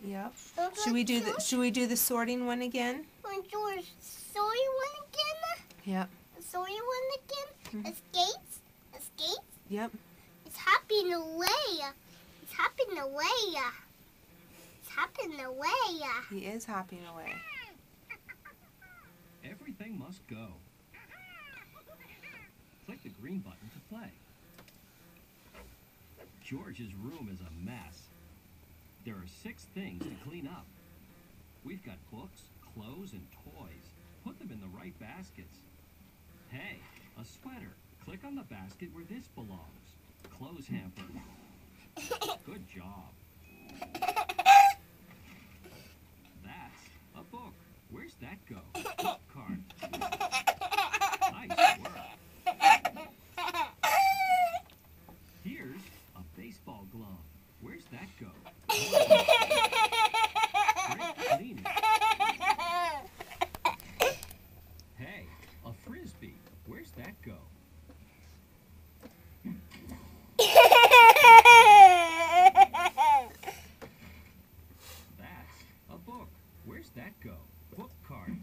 Yep. Should we do the sorting one again? Want to do a sorry one again? Yep. A sorry one again? Escapes? Escapes? Yep. It's hopping away. It's hopping away. It's hopping away. He is hopping away. Everything must go. Click the green button to play. George's room is a mess. There are 6 things to clean up. We've got books, clothes, and toys. Put them in the right baskets. Hey, a sweater. Click on the basket where this belongs. Clothes hamper. Good job. That's a book. Where's that go? Book card. Nice work. Here's a baseball glove. Where's that go? Great cleaning. Hey, a frisbee. Where's that go? That's a book. Where's that go? Book card.